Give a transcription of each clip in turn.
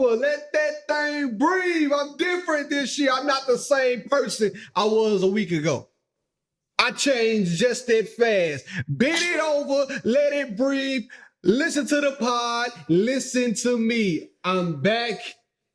over. Let that thing breathe. I'm different this year. I'm not the same person I was a week ago. I changed just that fast. Bend it over, let it breathe. Listen to the pod. Listen to me. I'm back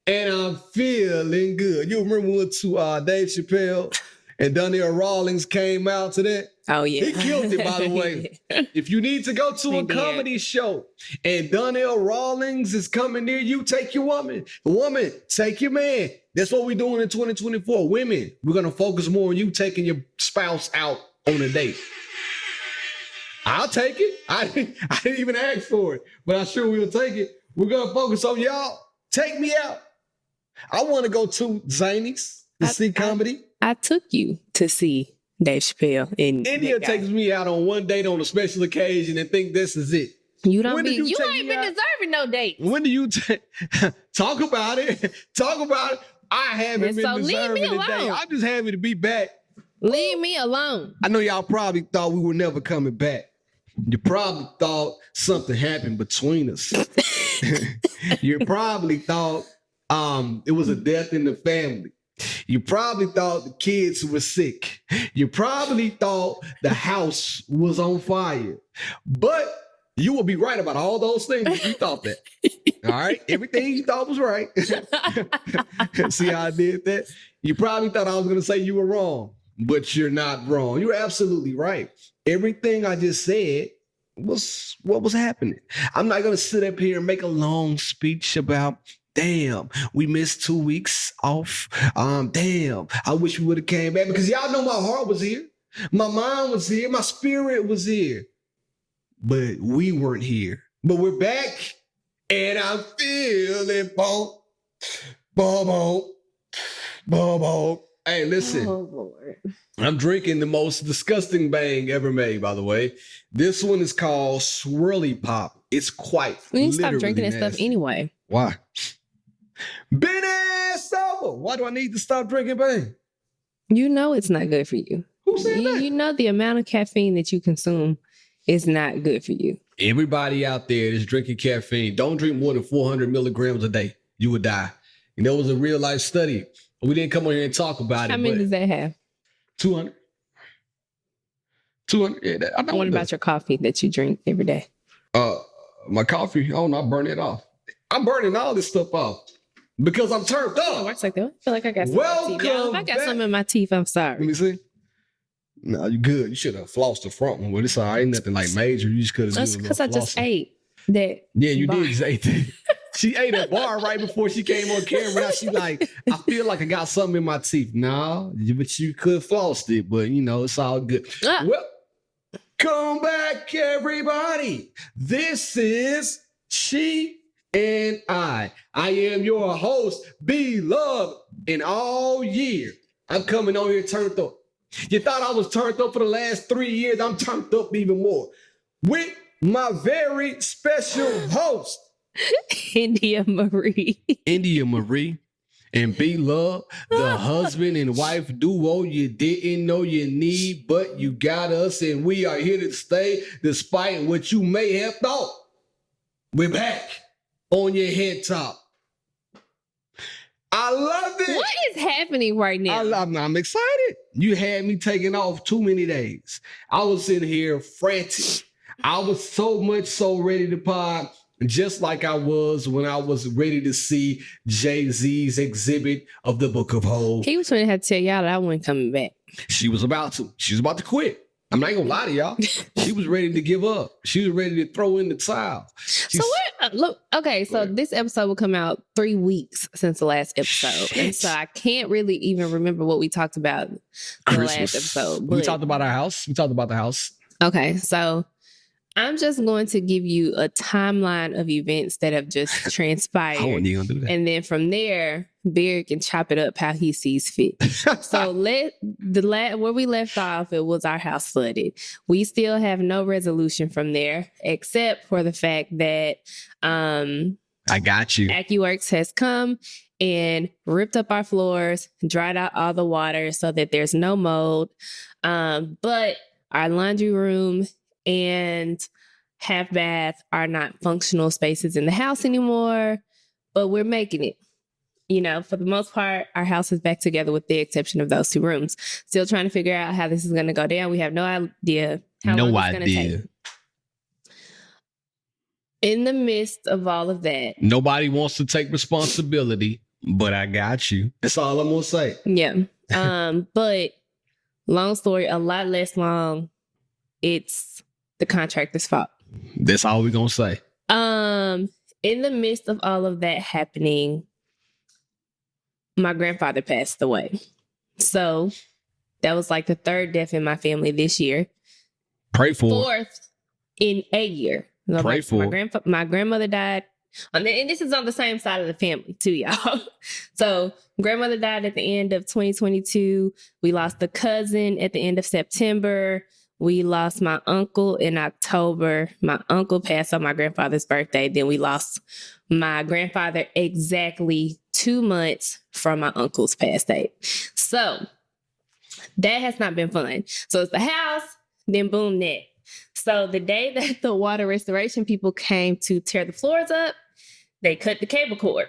and I'm feeling good. You remember when we went to Dave Chappelle and Donnell Rawlings came out to that? Oh, yeah. He killed it, by the way. If you need to go to a comedy show and Donnell Rawlings is coming near you, take your woman. Woman, take your man. That's what we're doing in 2024. Women, we're going to focus more on you taking your spouse out on a date. I'll take it. I didn't even ask for it, but I sure will take it. We're going to focus on y'all. Take me out. I want to go to Zany's to see comedy. I took you to see Dave Chappelle. India takes me out on one date on a special occasion and think this is it. You ain't been deserving no date. When do you talk about it? Talk about it. I haven't been deserving a date. I'm just happy to be back. Leave me alone. I know y'all probably thought we were never coming back. You probably thought something happened between us. You probably thought it was a death in the family. You probably thought the kids were sick. You probably thought the house was on fire. But you will be right about all those things if you thought that. All right? Everything you thought was right. See how I did that? You probably thought I was going to say you were wrong, but you're not wrong. You're absolutely right. Everything I just said was what was happening. I'm not going to sit up here and make a long speech about, damn, we missed 2 weeks off. Damn, I wish we would have came back, because y'all know my heart was here. My mind was here. My spirit was here. But we weren't here. But we're back, and I'm feeling boom, boom, boom, boom, boom. Hey, listen. Oh, Lord. I'm drinking the most disgusting bang ever made, by the way. This one is called Swirly Pop. It's quite We need to stop literally drinking that stuff nasty. anyway. Why? Been ass over. Why do I need to stop drinking bang? You know it's not good for you. Who said that? You know the amount of caffeine that you consume is not good for you. Everybody out there that's drinking caffeine, don't drink more than 400 milligrams a day. You would die. And there was a real life study. We didn't come on here and talk about it. How many does that have? 200. 200. Yeah, I know. What about your coffee that you drink every day? My coffee, I don't know, I burn it off. I'm burning all this stuff off because I'm turned Oh, up. works like that. I feel like I got some in my teeth. Y'all, if I got some in my teeth, I'm Let sorry. me see. No, you good. You should have flossed the front one. Well, it's all right. Ain't nothing like major. You just could have done That's a because little I just flossing. ate that. Yeah, you bar. did just ate that. She ate a bar right before she came on camera. Now she like, I feel like I got something in my teeth. No, but you could have flossed it, but you know, it's all good. Ah. Well, come back, everybody. This is She and I. I am your host, Beloved, and all year I'm coming on here turned up. You thought I was turned up for the last 3 years. I'm turned up even more with my very special host, India Marie. India Marie, and Beloved, the husband and wife duo you didn't know you need, but you got us, and we are here to stay despite what you may have thought. We're back on your head top. I love it. What is happening right now? I'm excited. You had me taking off too many days. I was in here frantic. I was so ready to pod, just like I was when I was ready to see Jay-Z's exhibit of the Book of Hope. He was trying to have to tell y'all that I wasn't coming back. She was about to. She was about to quit. I'm not gonna lie to y'all. She was ready to give up. She was ready to throw in the towel. So what? Look, okay. So this episode will come out 3 weeks since the last episode, Shit. and so I can't really even remember what we talked about in the last episode. We talked about our house. We talked about the house. Okay, so I'm just going to give you a timeline of events that have just transpired, I wasn't even gonna do that. and then from there, Barry can chop it up how he sees fit. So where we left off, it was our house flooded. We still have no resolution from there, except for the fact that I got you. AccuWorks has come and ripped up our floors, dried out all the water so that there's no mold. But our laundry room and half bath are not functional spaces in the house anymore. but we're making it. You know, for the most part, our house is back together with the exception of those 2 rooms. Still trying to figure out how this is going to go down. We have no idea how long it's going to take. In the midst of all of that. Nobody wants to take responsibility, but I got you. That's all I'm going to say. Yeah. But long story, a lot less long. It's the contractor's fault. That's all we're going to say. In the midst of all of that happening, my grandfather passed away. So that was like the 3rd death in my family this year. Pray for 4th in a year. Pray for my grandmother died. And this is on the same side of the family too, y'all. So grandmother died at the end of 2022. We lost a cousin at the end of September. We lost my uncle in October. My uncle passed on my grandfather's birthday. Then we lost my grandfather exactly 2 months from my uncle's pass date. So that has not been fun. So it's the house, then boom, that. So the day that the water restoration people came to tear the floors up, they cut the cable cord.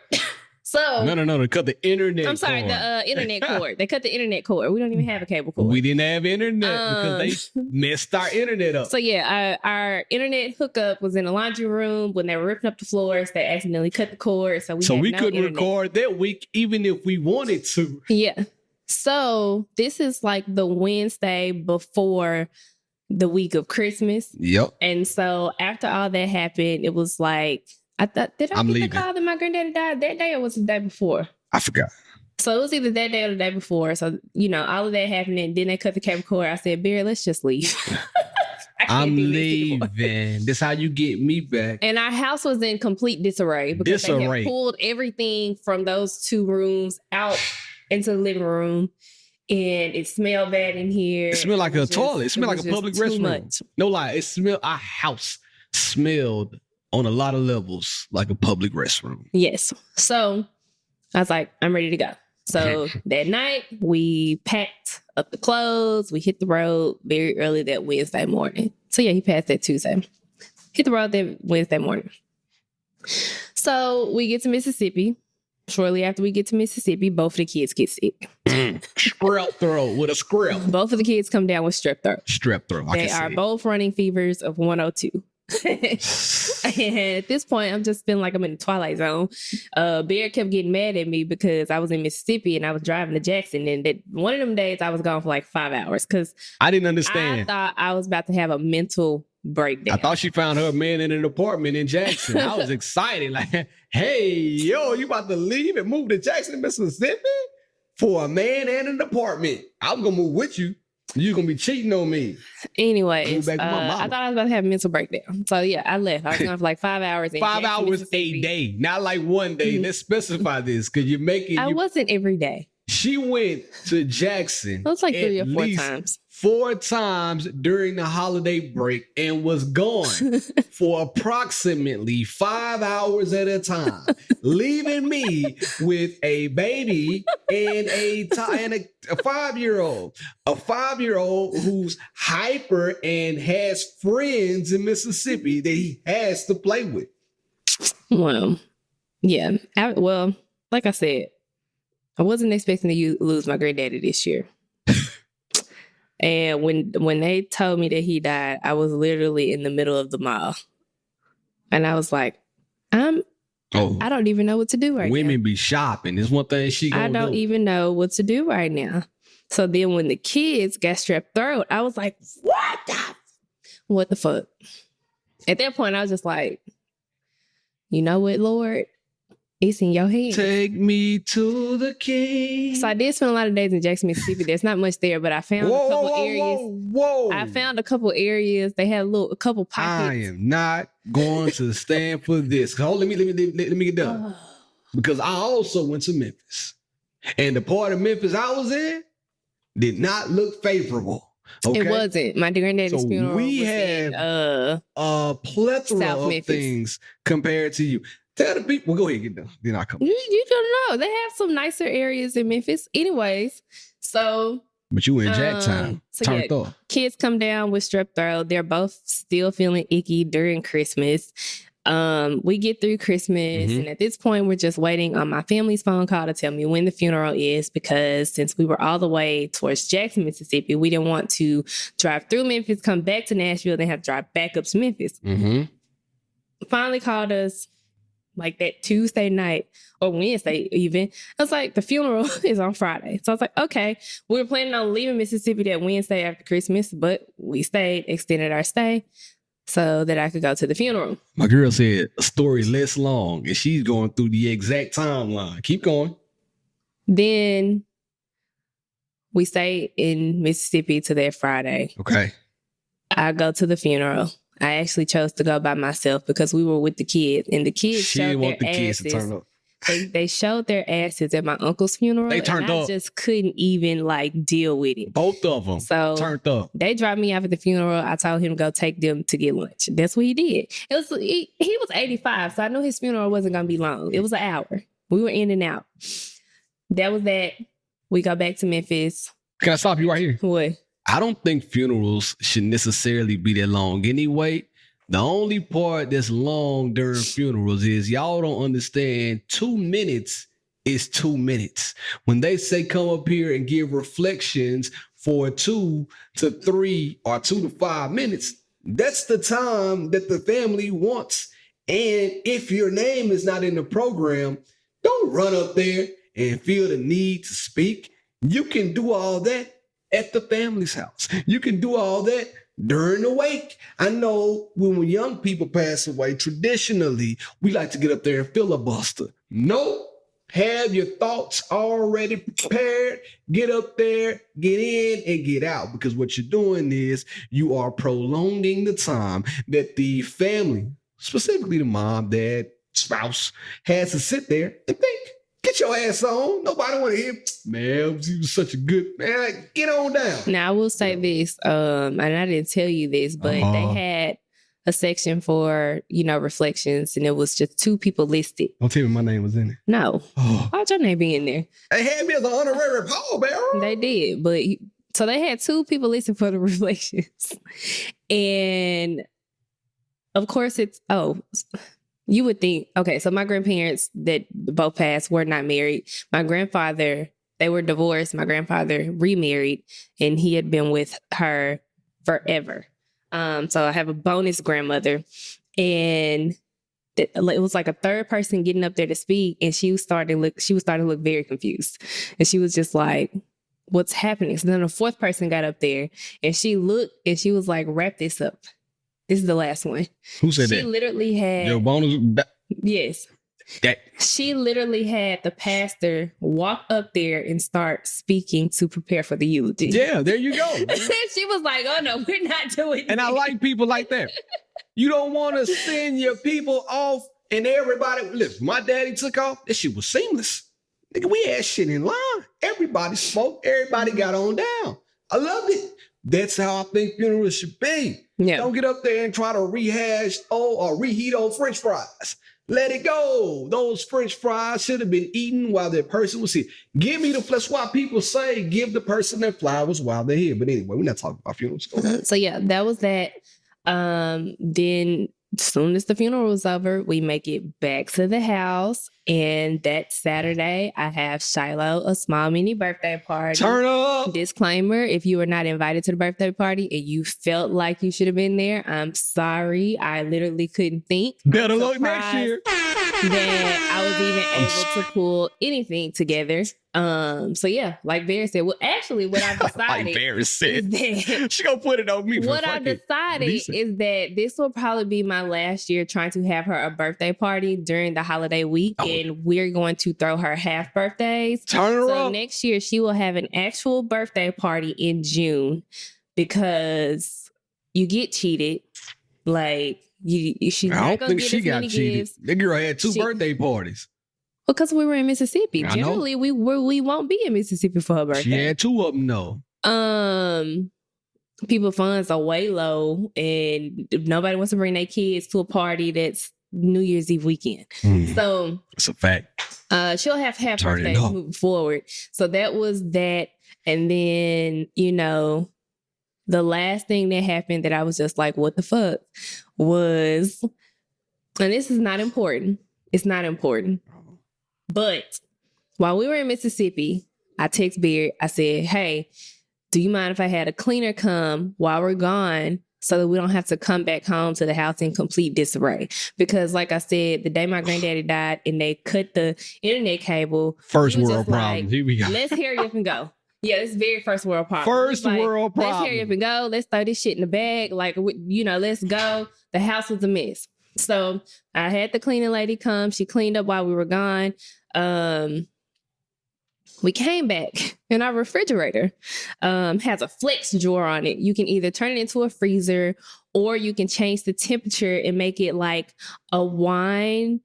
So no, they cut the internet cord. I'm sorry, the internet cord. They cut the internet cord. We don't even have a cable cord. We didn't have internet because they messed our internet up. So yeah, our internet hookup was in the laundry room. When they were ripping up the floors, they accidentally cut the cord. So we couldn't record that week even if we wanted to. Yeah. So this is like the Wednesday before the week of Christmas. Yep. And so after all that happened, it was like, I thought, did I get the call that my granddaddy died that day or was it the day before? I forgot. So it was either that day or the day before. So, you know, all of that happened and then they cut the cable cord. I said, Barry, let's just leave. I'm leaving. This how you get me back. And our house was in complete disarray because they had pulled everything from those 2 rooms out into the living room. And it smelled bad in here. It smelled like a toilet. It smelled like a public restroom. No lie. It smelled, our house smelled on a lot of levels like a public restroom. Yes. So I was like, I'm ready to go. So that night we packed up the clothes. We hit the road very early that Wednesday morning. So yeah, he passed that Tuesday. Hit the road that Wednesday morning. So we get to Mississippi. Shortly after we get to Mississippi, both of the kids get sick. Strep throat with a script. Both of the kids come down with strep throat. Strep throat. They are both running fevers of 102. And at this point, I'm just feeling like I'm in the Twilight Zone. Bear kept getting mad at me because I was in Mississippi and I was driving to Jackson. And that one of them days I was gone for like 5 hours because I didn't understand. I thought I was about to have a mental breakdown. I thought she found her man in an apartment in Jackson. I was excited. Like, hey, yo, you about to leave and move to Jackson, Mississippi for a man and an apartment. I'm going to move with you. You're going to be cheating on me. Anyways, I thought I was about to have a mental breakdown. So yeah, I left. I was gone for like 5 hours. 5 hours a day, not like one day. Let's specify this because you're making... I wasn't every day. She went to Jackson. It was like 3 or 4 times. 4 times during the holiday break and was gone for approximately 5 hours at a time, leaving me with a baby and a 5-year-old. A 5-year-old who's hyper and has friends in Mississippi that he has to play with. Well, yeah. Like I said, I wasn't expecting to lose my granddaddy this year. And when they told me that he died, I was literally in the middle of the mall. And I was like, I don't even know what to do right now. Women be shopping. It's one thing she gonna do. I don't even know what to do right now. So then when the kids got strep throat, I was like, what the fuck? At that point, I was just like, you know what, Lord? It's in your hands. Take me to the king. So I did spend a lot of days in Jackson, Mississippi. There's not much there, but I found a couple areas. I found a couple areas. They had a couple pockets. I am not going to stand for this. Hold, let me get done. Because I also went to Memphis. And the part of Memphis I was in did not look favorable. Okay? It wasn't. My granddaddy's funeral we was have in, a plethora South of Memphis. Things compared to you. Tell the people. Well, go ahead and get done. Then I come. You don't know. They have some nicer areas in Memphis. Anyways, so... But you in Jack time. Turned off. Kids come down with strep throat. They're both still feeling icky during Christmas. We get through Christmas, and at this point, we're just waiting on my family's phone call to tell me when the funeral is, because since we were all the way towards Jackson, Mississippi, we didn't want to drive through Memphis, come back to Nashville, then have to drive back up to Memphis. Finally called us like that Tuesday night or Wednesday even. I was like, the funeral is on Friday. So I was like, okay. We were planning on leaving Mississippi that Wednesday after Christmas, but we stayed, extended our stay so that I could go to the funeral. My girl said a story less long, and she's going through the exact timeline. Keep going. Then we stayed in Mississippi to that Friday. Okay. I go to the funeral. I actually chose to go by myself because we were with the kids, and the kids She showed didn't want their the kids asses. to turn up. They showed their asses at my uncle's funeral. They turned and I up. just couldn't even like deal with it. Both of them turned up. They dropped me off at the funeral. I told him to go take them to get lunch. That's what he did. He was 85, so I knew his funeral wasn't going to be long. It was an hour. We were in and out. That was that. We go back to Memphis. Can I stop you right here? What? I don't think funerals should necessarily be that long anyway. The only part that's long during funerals is y'all don't understand 2 minutes is 2 minutes. When they say come up here and give reflections for 2 to 3 or 2 to 5 minutes, that's the time that the family wants. And if your name is not in the program, don't run up there and feel the need to speak. You can do all that at the family's house. You can do all that during the wake. I know when young people pass away, traditionally, we like to get up there and filibuster. No, have your thoughts already prepared. Get up there, get in, and get out. Because what you're doing is you are prolonging the time that the family, specifically the mom, dad, spouse, has to sit there and think. Get your ass on. Nobody want to hear, man, you was such a good man. Like, get on down. Now, I will say this, and I didn't tell you this, but they had a section for, reflections, and it was just 2 people listed. Don't tell me my name was in it. No. Why'd your name be in there? They had me as an honorary pallbearer. They did, but so they had 2 people listed for the reflections. And of course you would think, okay, so my grandparents that both passed were not married. My grandfather, they were divorced. My grandfather remarried, and he had been with her forever. So I have a bonus grandmother, and it was like a third person getting up there to speak, and she was starting to look very confused, and she was just like, "What's happening?" So then a fourth person got up there, and she looked, and she was like, "Wrap this up. This is the last one." Who said that? She literally had... Your bonus? Yes. She literally had the pastor walk up there and start speaking to prepare for the eulogy. Yeah, there you go. She was like, "Oh no, we're not doing And I like people like that. You don't want to send your people off and everybody... Listen, my daddy took off. That shit was seamless. Nigga, we had shit in line. Everybody smoked. Everybody got on down. I loved it. That's how I think funerals should be. Yeah. Don't get up there and try to rehash or reheat old French fries. Let it go. Those French fries should have been eaten while that person was here. Give me the flesh. Why people say give the person their flowers while they're here. But anyway, we're not talking about funerals. So yeah, that was that. Then as soon as the funeral was over, we make it back to the house. And that Saturday, I have Shiloh a small mini birthday party. Turn up. Disclaimer, if you were not invited to the birthday party and you felt like you should have been there, I'm sorry. I literally couldn't think. Better luck next year. That I was even able to pull anything together. So yeah, like Bear said, well, actually what I decided like Bear said, is that she gonna put it on me. What I decided is that this will probably be my last year trying to have her a birthday party during the holiday week. And we're going to throw her half birthdays. Turn her up. Next year she will have an actual birthday party in June, because you get cheated. Like she's I not don't think she got cheated. Gifts. That girl had 2 birthday parties. Because we were in Mississippi. I Generally, we won't be in Mississippi for her birthday. She had 2 of them, though. People funds are way low, and nobody wants to bring their kids to a party that's New Year's Eve weekend. So it's a fact. She'll have half birthdays moving forward. So that was that. And then, the last thing that happened that I was just like, what the fuck, was And this is not important. It's not important. But while we were in Mississippi, I text Beard. I said, hey, do you mind if I had a cleaner come while we're gone so that we don't have to come back home to the house in complete disarray? Because like I said, the day my granddaddy died and they cut the internet cable. First world problems. Like, here we go. Let's hurry up and go. Yeah, it's very first world problem. First world problem. Let's hurry up and go. Let's throw this shit in the bag. Like, let's go. The house was a mess. So I had the cleaning lady come. She cleaned up while we were gone. We came back and our refrigerator has a flex drawer on it. You can either turn it into a freezer or you can change the temperature and make it like a wine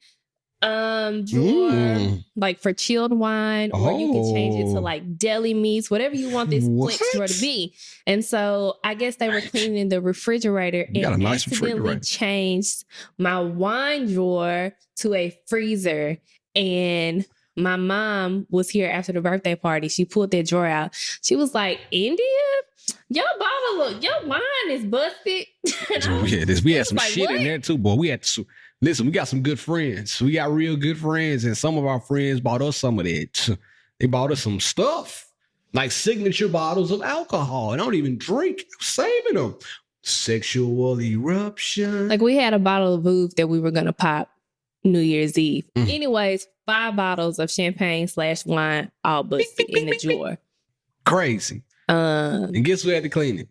drawer, like for chilled wine, or you can change it to like deli meats, whatever you want this flex drawer to be. And so I guess they were cleaning the refrigerator and accidentally changed my wine drawer to a freezer. And my mom was here after the birthday party. She pulled that drawer out. She was like, India, your wine is busted. We had some shit in there too, boy. Listen, we got some good friends. We got real good friends, and some of our friends bought us some of that. They bought us some stuff, like signature bottles of alcohol. And I don't even drink. I'm saving them. Sexual eruption. Like we had a bottle of Vouv that we were going to pop New Year's Eve. Anyways, 5 bottles of champagne/wine all busted in the drawer. Crazy. And guess who had to clean it?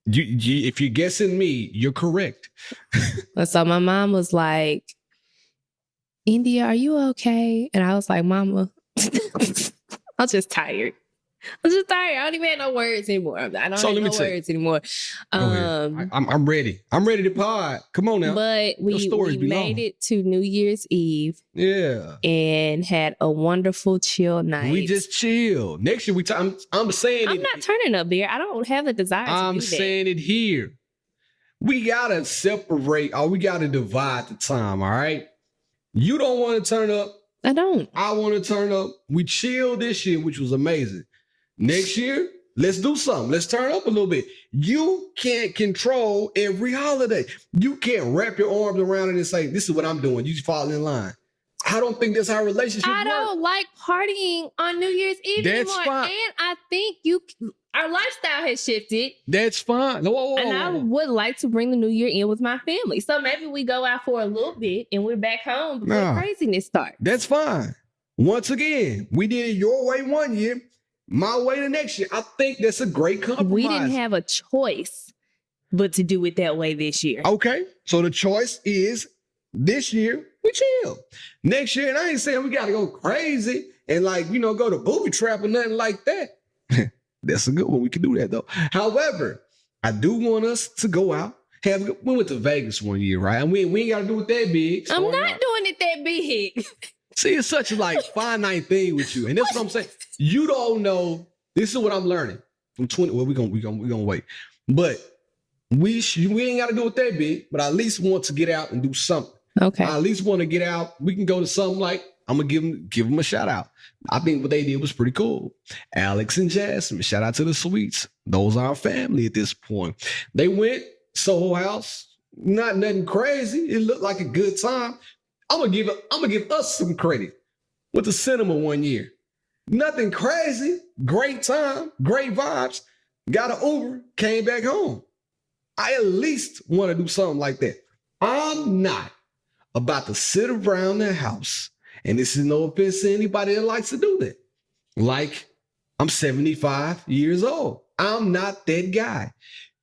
You, if you're guessing me, you're correct. So my mom was like, India, are you okay? And I was like, Mama, I'm just tired. I don't even have no words anymore. I don't have no words anymore. I'm ready. I'm ready to pod. Come on now. But we made it to New Year's Eve. Yeah. And had a wonderful chill night. We just chill. Next year, I'm saying I'm not turning up there. I don't have the desire to do that. I'm saying it here. We got to separate or we got to divide the time, all right? You don't want to turn up. I don't. I want to turn up. We chilled this year, which was amazing. Next year, let's do something. Let's turn up a little bit. You can't control every holiday. You can't wrap your arms around it and say, this is what I'm doing. You fall in line. I don't think that's how relationships work. I don't like partying on New Year's Eve anymore. Fine. And I think our lifestyle has shifted. That's fine. Whoa. And I would like to bring the New Year in with my family. So maybe we go out for a little bit and we're back home before craziness starts. That's fine. Once again, we did it your way one year. My way the next year. I think that's a great compromise. We didn't have a choice but to do it that way this year. Okay. So the choice is this year, we chill. Next year, and I ain't saying we got to go crazy and go to booby trap or nothing like that. That's a good one. We can do that though. However, I do want us to go out. We went to Vegas one year, right? And we ain't got to do it that big. I'm not doing it that big. See, it's such a finite thing with you. And that's what I'm saying. You don't know. This is what I'm learning from 20. Well, we're gonna wait. But we ain't got to do it that big, but I at least want to get out and do something. Okay. I at least want to get out. We can go to something like, I'm gonna give them a shout out. I think what they did was pretty cool. Alex and Jasmine, shout out to the Sweets. Those are our family at this point. They went Soho House, not nothing crazy. It looked like a good time. I'm gonna give us some credit with the cinema one year. Nothing crazy, great time, great vibes. Got an Uber, came back home. I at least want to do something like that. I'm not about to sit around the house, and this is no offense to anybody that likes to do that. Like, I'm 75 years old. I'm not that guy.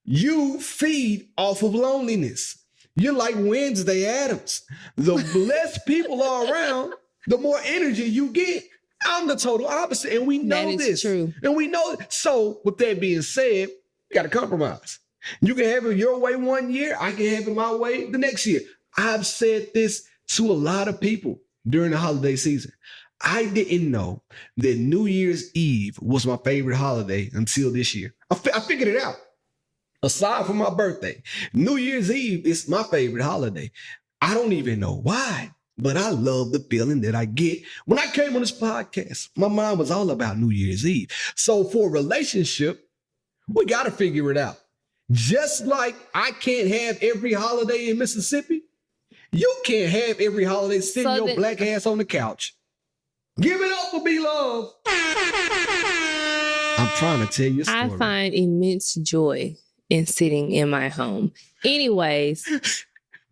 You feed off of loneliness. You're like Wednesday Addams. The less people are around, the more energy you get. I'm the total opposite, and we know this. True. And we know it. So, with that being said, you got to compromise. You can have it your way one year. I can have it my way the next year. I've said this to a lot of people during the holiday season. I didn't know that New Year's Eve was my favorite holiday until this year. I figured it out. Aside from my birthday, New Year's Eve is my favorite holiday. I don't even know why, but I love the feeling that I get. When I came on this podcast, my mind was all about New Year's Eve. So for a relationship, we got to figure it out. Just like I can't have every holiday in Mississippi, You can't have every holiday sitting So your that- black ass on the couch. Give it up for Be Love. I'm trying to tell you a story. I find immense joy in sitting in my home. Anyways,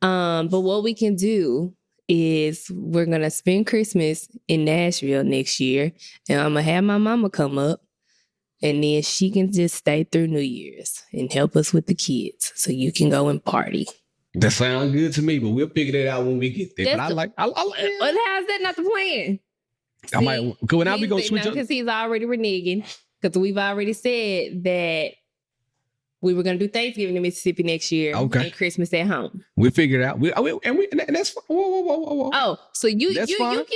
but what we can do is we're going to spend Christmas in Nashville next year, and I'm going to have my mama come up, and then she can just stay through New Year's and help us with the kids so you can go and party. That sounds good to me, but we'll figure that out when we get there. But I like Well, how's that not the plan? I might, because now we going to switch up. Because he's already reneging. Because we've already said that we were going to do Thanksgiving in Mississippi next year. Okay. And Christmas at home. We'll figure it out. And that's fine. Whoa. Oh, so you That's can fine. have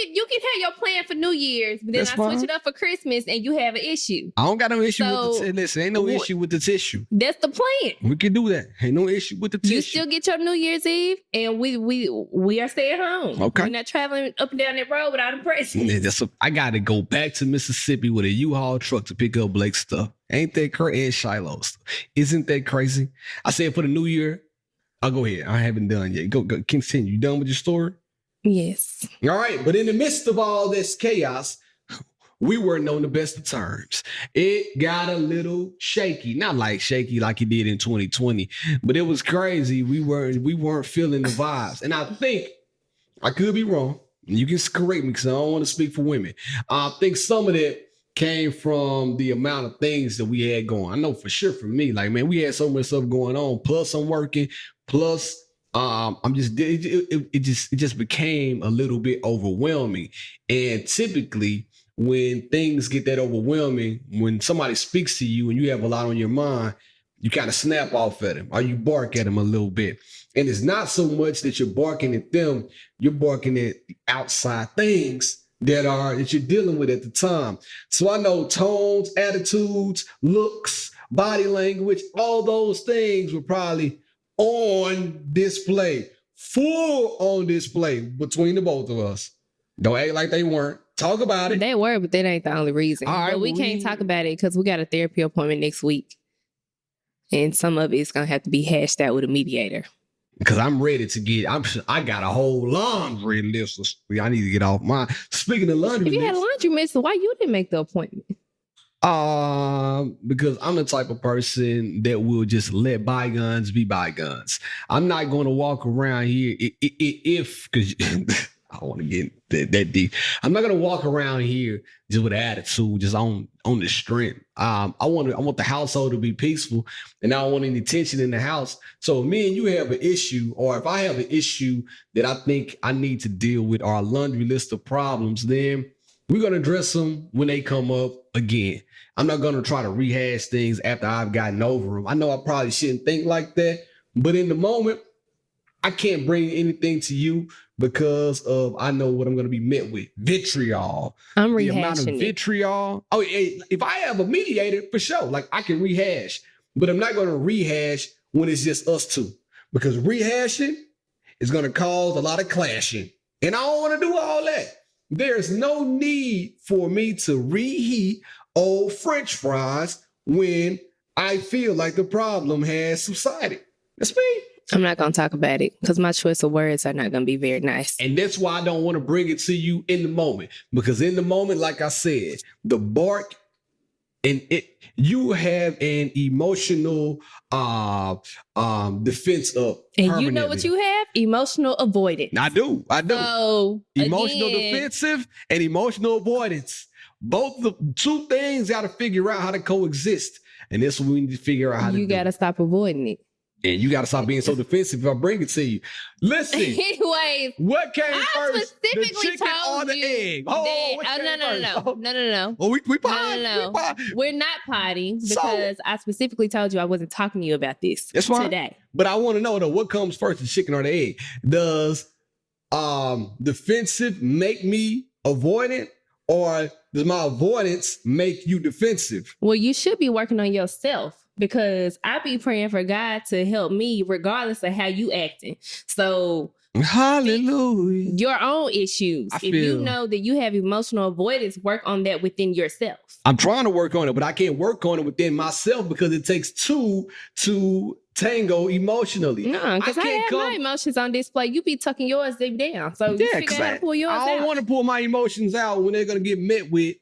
your plan for New Year's, but then That's I switch fine. it up for Christmas and you have an issue. I don't got no issue So, with the listen, ain't no issue with the tissue. That's the plan. We can do that. Ain't no issue with the tissue. You still get your New Year's Eve, and we are staying home. Okay. We're not traveling up and down that road without a present. Yeah, I got to go back to Mississippi with a U-Haul truck to pick up Blake's stuff. Ain't that crazy? And Shiloh's stuff. Isn't that crazy? I said for the new year, I'll go ahead. I haven't done yet. Go continue. You done with your story? Yes. All right. But in the midst of all this chaos, we weren't on the best of terms. It got a little shaky. Not like shaky like it did in 2020, but it was crazy. We weren't feeling the vibes. And I think, I could be wrong. You can correct me because I don't want to speak for women. I think some of that came from the amount of things that we had going. I know for sure for me, like, man, we had so much stuff going on. Plus I'm working. Plus it just became a little bit overwhelming. And typically when things get that overwhelming, when somebody speaks to you and you have a lot on your mind, you kind of snap off at them or you bark at them a little bit. And it's not so much that you're barking at them, you're barking at outside things that you're dealing with at the time. So I know tones, attitudes, looks, body language, all those things were probably on display, full on display between the both of us. Don't act like they weren't. Talk about it. They were, but that ain't the only reason. All right, but we can't talk about it because we got a therapy appointment next week. And some of it's going to have to be hashed out with a mediator. Because I'm ready to I got a whole laundry list. I need to get off mine. Speaking of laundry If you had a list, laundry list, why you didn't make the appointment? because I'm the type of person that will just let bygones be bygones. I'm not going to walk around here because I don't want to get that deep. I'm not going to walk around here just with an attitude, just on the strength. I want the household to be peaceful, and I don't want any tension in the house. So if me and you have an issue, or if I have an issue that I think I need to deal with, our laundry list of problems, then we're going to address them when they come up again. I'm not going to try to rehash things after I've gotten over them. I know I probably shouldn't think like that, but in the moment, I can't bring anything to you because of I know what I'm going to be met with. Vitriol. I'm The amount of rehashing it. vitriol. Oh, if I have a mediator, for sure, like I can rehash, but I'm not going to rehash when it's just us two, because rehashing is going to cause a lot of clashing, and I don't want to do all that. There's no need for me to reheat old French fries when I feel like the problem has subsided. That's me. I'm not going to talk about it because my choice of words are not going to be very nice. And that's why I don't want to bring it to you in the moment, because in the moment, like I said, the bark and you have an emotional defense up. And you know what you have? Emotional avoidance. I do. So, Emotional again, defensive and emotional avoidance. Both the two things got to figure out how to coexist. And that's what we need to figure out how to do. You got to stop avoiding it. And you got to stop being so defensive if I bring it to you. Listen. Anyways, What came I first? The specifically chicken or told the you egg? that, What came no. first? Oh, we potting. No. We potting. We're not potting So- because I specifically told you I wasn't talking to you about this That's fine. today. But I want to know though, what comes first, the chicken or the egg? Does defensive make me avoidant, or does my avoidance make you defensive? Well, you should be working on yourself because I be praying for God to help me regardless of how you acting. So Hallelujah. your own issues, I if you feel- know that you have emotional avoidance, work on that within yourself. I'm trying to work on it, but I can't work on it within myself because it takes two to tango emotionally. No, because I have my emotions on display. You be tucking yours deep down. So you figure out how to pull yours out. I don't want to pull my emotions out when they're going to get met with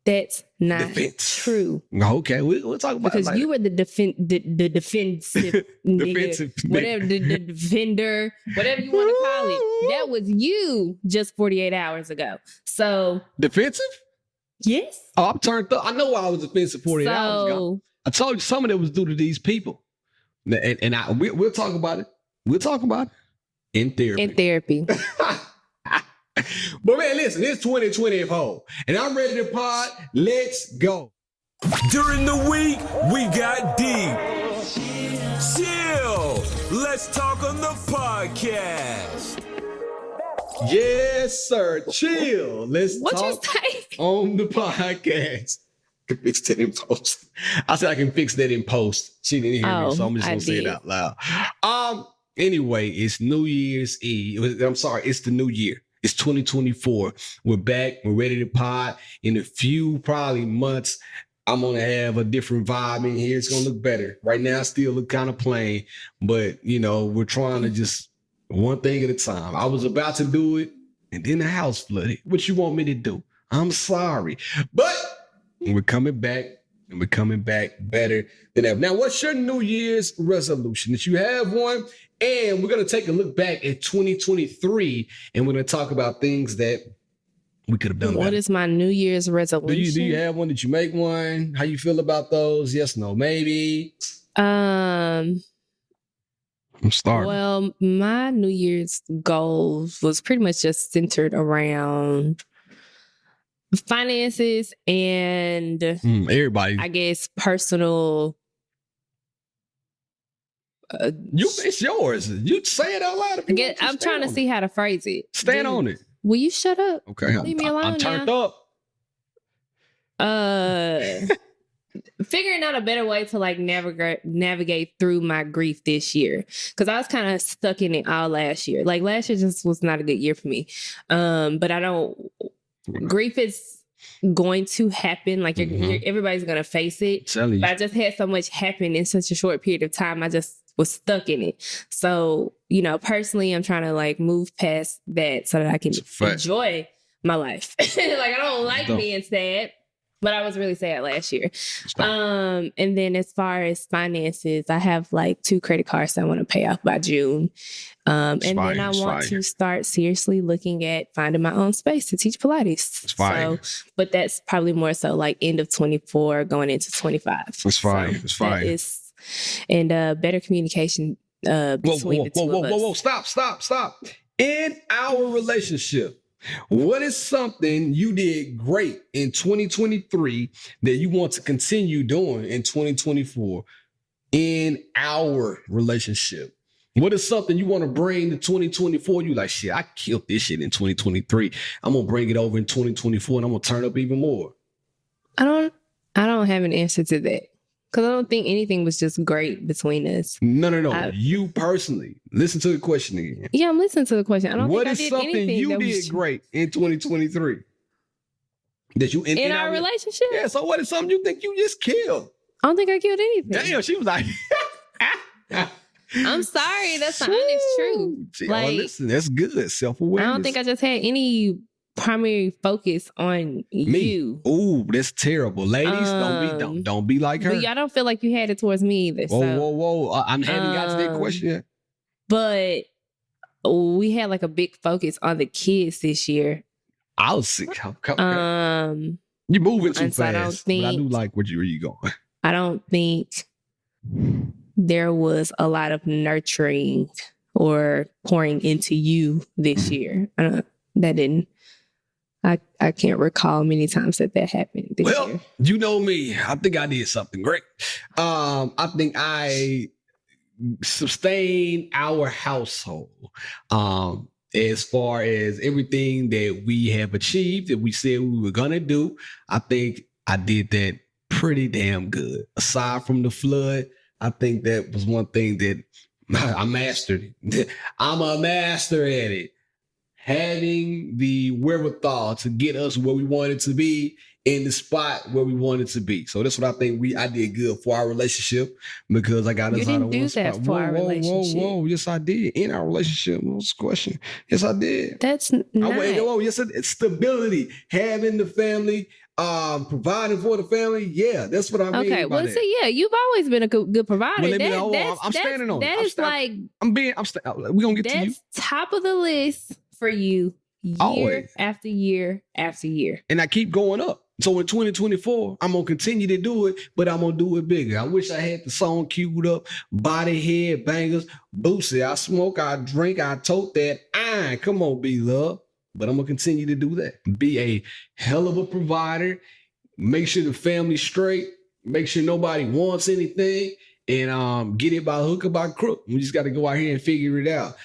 that's not defense. True. Okay, we'll talk about because it later. You were the defensive defensive whatever the defender, whatever you want to call it. That was you just 48 hours ago. So defensive? Yes. Oh, I'm turned up. I know why I was defensive 48 hours ago. I told you some of that was due to these people, and we'll talk about it. We'll talk about it in therapy. In therapy. But man, listen, it's 2020 at home, and I'm ready to pod. Let's go. During the week, we got deep. Chill. Let's talk on the podcast. Yes, sir. Chill. Let's what talk you say? On the podcast. I can fix that in post. I said I can fix that in post. She didn't hear me, so I'm just gonna say it out loud. Anyway, it's New Year's Eve. I'm sorry, it's the new year. It's 2024. We're back. We're ready to pod. In a few probably months, I'm gonna have a different vibe in here. It's gonna look better. Right now, I still look kind of plain, but we're trying to just one thing at a time. I was about to do it, and then the house flooded. What you want me to do? I'm sorry, but we're coming back, and we're coming back better than ever. Now, what's your New Year's resolution? If you have one, and we're going to take a look back at 2023, and we're going to talk about things that we could have done better. What is my New Year's resolution? Do you have one? Did you make one? How you feel about those? Yes, no, maybe? I'm starting. Well, my New Year's goals was pretty much just centered around finances and everybody. I guess personal. It's yours. You say it out loud. I'm trying to see how to phrase it. Stand on it. Will you shut up? Okay, leave me alone. I'm turned up. Figuring out a better way to like navigate through my grief this year, because I was kind of stuck in it all last year. Like last year just was not a good year for me. But I don't. Grief is going to happen. Like everybody's gonna face it. But I just had so much happen in such a short period of time. I just was stuck in it. So, personally, I'm trying to like move past that so that I can enjoy my life. Like I don't like being sad, but I was really sad last year. And then as far as finances, I have like 2 credit cards that I want to pay off by June. And then I want to start seriously looking at finding my own space to teach Pilates. But that's probably more so like end of 24 going into 25. It's fine. It's fine. And better communication between the two of us. Whoa, stop. In our relationship, what is something you did great in 2023 that you want to continue doing in 2024 in our relationship? What is something you want to bring to 2024? You like, shit, I killed this shit in 2023. I'm going to bring it over in 2024 and I'm going to turn up even more. I don't have an answer to that. Because I don't think anything was just great between us. No. You personally. Listen to the question again. Yeah, I'm listening to the question. I don't think I did anything. What is something you did great in 2023? That you in our relationship? Yeah, so what is something you think you just killed? I don't think I killed anything. Damn, she was like... I'm sorry. That's the honest truth. Like, listen, that's good. Self-awareness. I don't think I just had any primary focus on you. Ooh, that's terrible. Ladies, don't be like her. But I don't feel like you had it towards me either. Whoa. I haven't got to that question yet. But we had like a big focus on the kids this year. I'll see. You're moving too fast. But I do like where you going. I don't think there was a lot of nurturing or pouring into you this year. That didn't. I can't recall many times that happened this year. You know me. I think I did something great. I think I sustained our household. As far as everything that we have achieved, that we said we were going to do, I think I did that pretty damn good. Aside from the flood, I think that was one thing that I mastered. I'm a master at it. having the wherewithal to get us where we wanted to be in the spot where we wanted to be. So that's what I think I did good for our relationship, because I got us out of one spot. You didn't do that for our relationship. Whoa. Yes, I did. In our relationship. What was the question? Yes, I did. That's not. Yes, it's stability. Having the family, providing for the family. Yeah, that's what I mean. Okay, well, see, yeah, you've always been a good provider. I'm standing on it. That is like, we're going to get to you. That's top of the list for you year after year after year. And I keep going up. So in 2024, I'm going to continue to do it, but I'm going to do it bigger. I wish I had the song queued up, body head bangers, Boosie. I smoke, I drink, I tote that. Come on, B-Love. But I'm going to continue to do that. Be a hell of a provider. Make sure the family's straight. Make sure nobody wants anything. And get it by hook or by crook. We just got to go out here and figure it out.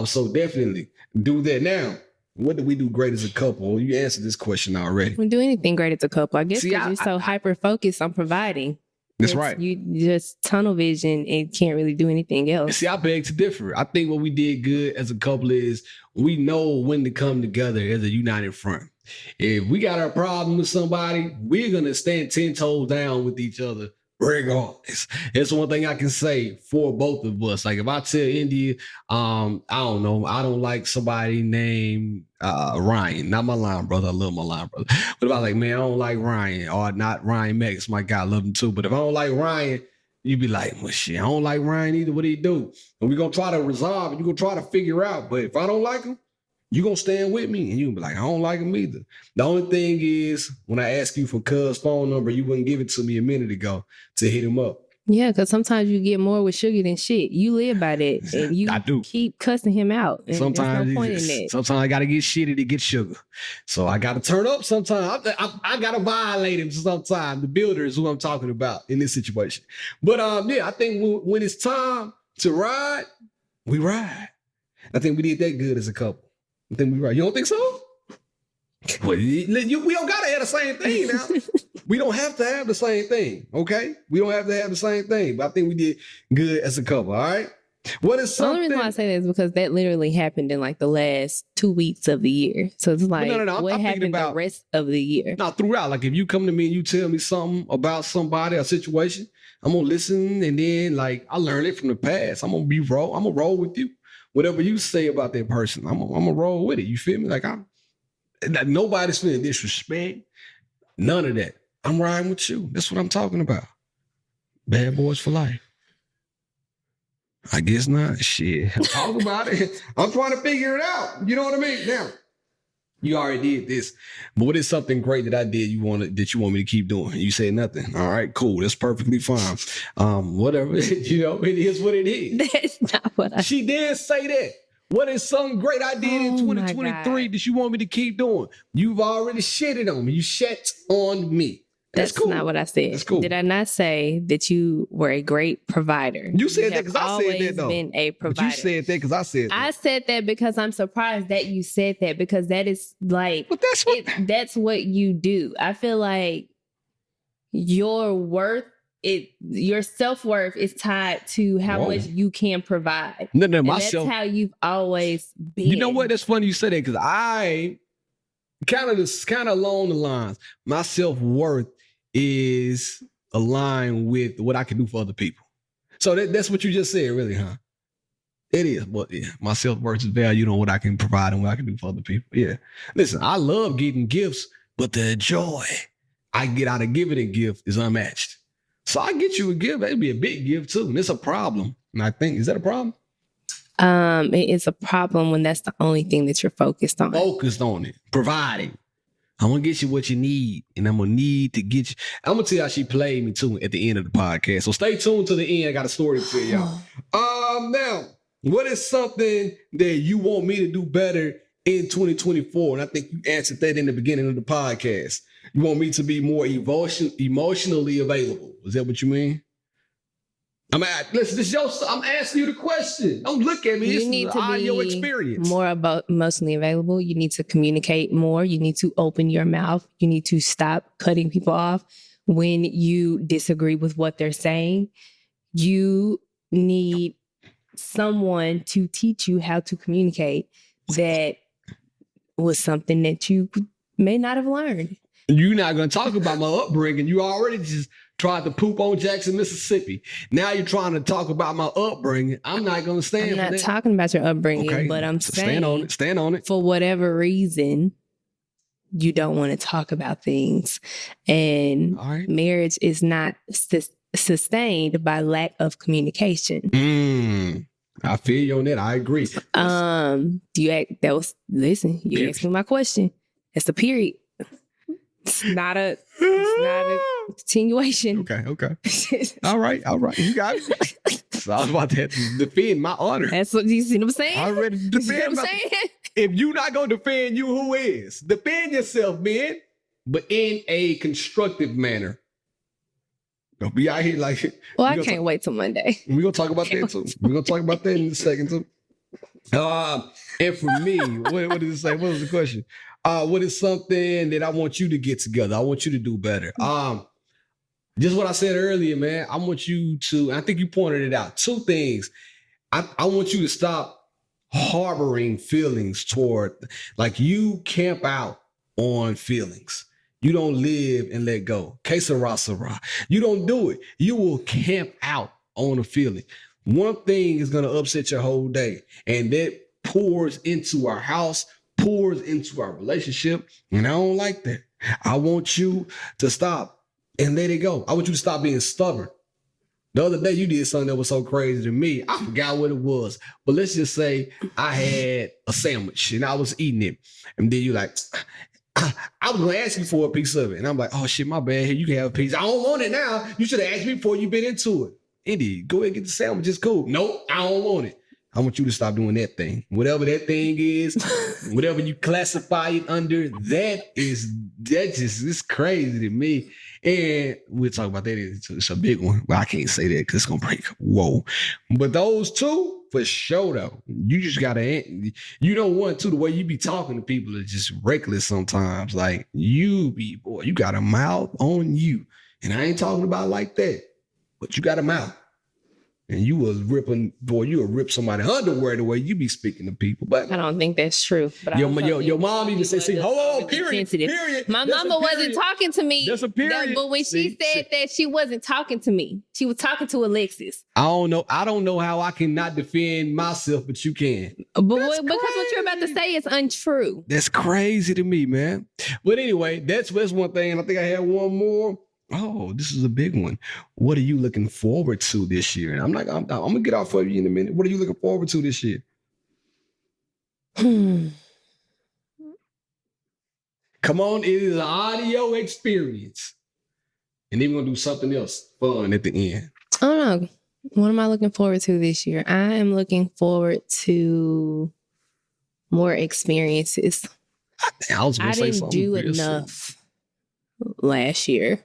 So definitely do that. Now, what do we do great as a couple? You answered this question already. We do anything great as a couple. I guess because you're so hyper-focused on providing. That's right. You just tunnel vision and can't really do anything else. See, I beg to differ. I think what we did good as a couple is we know when to come together as a united front. If we got our problem with somebody, we're going to stand 10 toes down with each other regardless. That's one thing I can say for both of us. Like if I tell India, I don't know, I don't like somebody named Ryan, not my line brother. I love my line brother. But if I like, man, I don't like Ryan, or not Ryan Max, my guy, I love him too. But if I don't like Ryan, you be like, well, shit, I don't like Ryan either. What do he do? And we're going to try to resolve it. You're going to try to figure out. But if I don't like him, you're going to stand with me. And you'll be like, I don't like him either. The only thing is, when I ask you for Cuz's phone number, you wouldn't give it to me a minute ago to hit him up. Yeah, because sometimes you get more with sugar than shit. You live by that. And you keep cussing him out. And sometimes there's no point in that. Sometimes I got to get shitty to get sugar. So I got to turn up sometimes. I got to violate him sometimes. The builder is who I'm talking about in this situation. But yeah, I think when it's time to ride, we ride. I think we did that good as a couple. I think we ride. You don't think so? Well, we don't got to have the same thing now. We don't have to have the same thing, okay? We don't have to have the same thing, but I think we did good as a couple, all right? What is something? The only reason why I say that is because that literally happened in like the last 2 weeks of the year. So it's like, what happened the rest of the year? No, throughout. Like if you come to me and you tell me something about somebody or situation, I'm going to listen, and then like I learned it from the past. I'm going to roll with you. Whatever you say about that person, I'm going to roll with it. You feel me? Like nobody's feeling disrespect. None of that. I'm riding with you. That's what I'm talking about. Bad boys for life. I guess not. Shit. Talk about it. I'm trying to figure it out. You know what I mean? Now, you already did this. But what is something great that I did that you want me to keep doing? You said nothing. All right, cool. That's perfectly fine. Whatever. You know, it is what it is. That's not what I She did say that. What is something great I did in 2023 that you want me to keep doing? You've already shitted on me. You shat on me. That's cool. Not what I said. That's cool. Did I not say that you were a great provider? You said that because I said that, though. Been a provider. But you said that because I said that. I said that because I'm surprised that you said that, because that is like, but that's what you do. I feel like your worth, your self-worth is tied to how much you can provide. No, that's how you've always been. You know what? That's funny you said that, because I kind of along the lines, my self-worth is aligned with what I can do for other people. So that's what you just said, really, huh? It is. But yeah, my self-worth is valued on what I can provide and what I can do for other people. Yeah. Listen, I love getting gifts, but the joy I get out of giving a gift is unmatched. So I get you a gift. It'd be a big gift too. And it's a problem. And I think, is that a problem? It is a problem when that's the only thing that you're focused on. Focused on it. Providing. I'm going to get you what you need. And I'm going to need to get you. I'm going to tell you how she played me too at the end of the podcast. So stay tuned to the end. I got a story to tell y'all. Now, what is something that you want me to do better in 2024? And I think you answered that in the beginning of the podcast. You want me to be more emotionally available. Is that what you mean? Listen, I'm asking you the question. Don't look at me. You need to be your experience. More emotionally available. You need to communicate more. You need to open your mouth. You need to stop cutting people off when you disagree with what they're saying. You need someone to teach you how to communicate that was something that you may not have learned. You're not going to talk about my upbringing. You already just tried to poop on Jackson, Mississippi. Now you're trying to talk about my upbringing. I'm not going to stand I'm for not that. talking about your upbringing, Okay, but I'm so saying stand on it. for whatever reason, you don't want to talk about things. And All right. marriage is not sustained by lack of communication. I feel you on that. I agree. You asked me my question. It's a period. It's not a continuation. Okay. All right. You got it. So I was about to defend my honor. That's what you see what I'm saying? I already You see defend what I'm saying? If you not going to defend you, who is? Defend yourself, man. But in a constructive manner. Don't be out here like... Well, I can't wait till Monday. We're going to talk about that too. We're going to talk about that in a second too. And for me, what did it say? What was the question? What is something that I want you to get together? I want you to do better. Just what I said earlier, man. I want you to, I think you pointed it out. Two things. I want you to stop harboring feelings toward, like you camp out on feelings. You don't live and let go. Que sera, sera. You don't do it. You will camp out on a feeling. One thing is going to upset your whole day, and that pours into our house, pours into our relationship, and I don't like that. I want you to stop and let it go. I want you to stop being stubborn. The other day, you did something that was so crazy to me. I forgot what it was, but let's just say I had a sandwich and I was eating it, and then you like, I was going to ask you for a piece of it, and I'm like, oh shit, my bad. Here, you can have a piece. I don't want it now. You should have asked me before you been into it. Indeed, go ahead and get the sandwich. It's cool. Nope, I don't want it. I want you to stop doing that thing. Whatever that thing is, whatever you classify it under, that just is crazy to me. And we'll talk about that. It's a big one. But I can't say that because it's going to break. Whoa. But those two, for sure, though, you just got to, you don't want to, the way you be talking to people is just reckless sometimes. Like, you got a mouth on you. And I ain't talking about like that, but you got a mouth. And you will rip somebody's underwear the way you be speaking to people. But I don't think that's true. But your mom even said, see, hold on, period. My mama wasn't talking to me. That's a period. But when she said that, she wasn't talking to me. She was talking to Alexis. I don't know how I can not defend myself, but you can. But because what you're about to say is untrue. That's crazy to me, man. But anyway, that's one thing. And I think I had one more. Oh, this is a big one. What are you looking forward to this year? And I'm gonna get off of you in a minute. What are you looking forward to this year? Come on, it is an audio experience. And then we're gonna do something else fun at the end. I don't know. What am I looking forward to this year? I am looking forward to more experiences. I didn't do enough last year.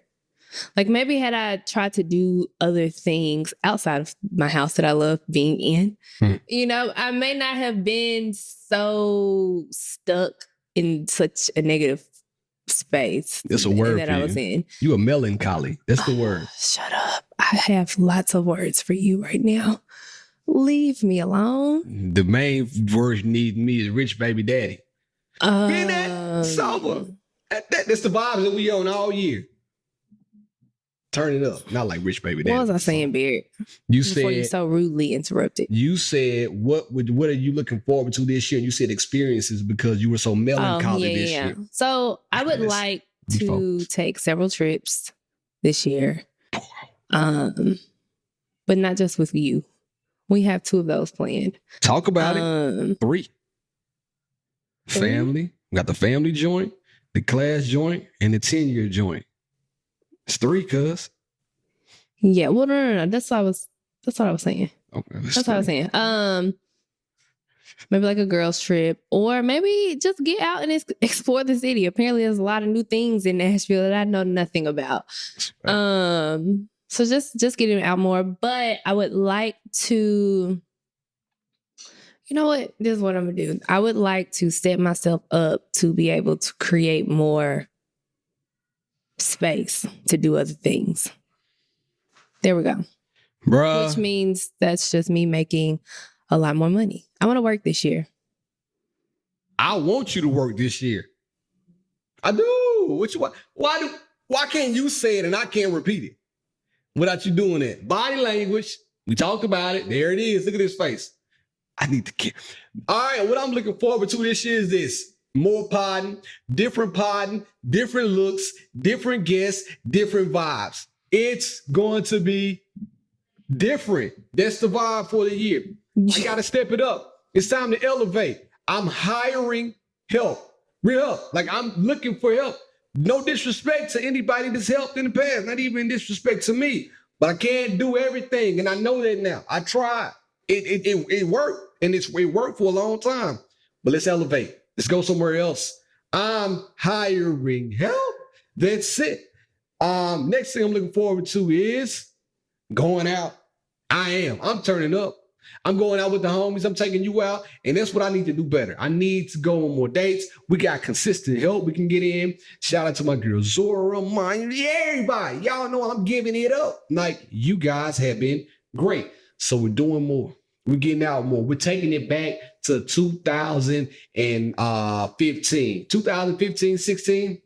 Like maybe had I tried to do other things outside of my house that I love being in, I may not have been so stuck in such a negative space. That's a word that for I you. was in. You are melancholy. That's the word. Shut up. I have lots of words for you right now. Leave me alone. The main word you need me is rich baby daddy. Being that sober. That's the vibes that we on all year. Turn it up. Not like rich baby daddy. What was I saying, Beard? Before you so rudely interrupted. You said, what are you looking forward to this year? And you said experiences because you were so melancholy this year. So I would like to take several trips this year. But not just with you. We have 2 of those planned. Talk about it. 3. Family. We got the family joint, the class joint, and the 10-year joint. It's 3, cuz. Yeah, well, no. That's what I was saying. Okay, that's what I was saying. Maybe like a girls' trip, or maybe just get out and explore the city. Apparently, there's a lot of new things in Nashville that I know nothing about. So just getting out more. But I would like to. You know what? This is what I'm gonna do. I would like to set myself up to be able to create more space to do other things. There we go. Bruh. Which means that's just me making a lot more money. I want to work this year. I want you to work this year. I do. Why can't you say it and I can't repeat it without you doing that? Body language. We talked about it. There it is. Look at his face. I need to get. All right. What I'm looking forward to this year is this. More podding, different looks, different guests, different vibes. It's going to be different. That's the vibe for the year. I got to step it up. It's time to elevate. I'm hiring help. Real help. Like, I'm looking for help. No disrespect to anybody that's helped in the past. Not even disrespect to me. But I can't do everything. And I know that now. I tried. It worked. And it worked for a long time. But let's elevate. Let's go somewhere else. I'm hiring help. That's it. Next thing I'm looking forward to is going out. I'm turning up. I'm going out with the homies. I'm taking you out. And that's what I need to do better. I need to go on more dates. We got consistent help we can get in. Shout out to my girl Zora, mine, everybody. Y'all know I'm giving it up. Like, you guys have been great. So we're doing more. We're getting out more. We're taking it back to 2015. 2015, 16.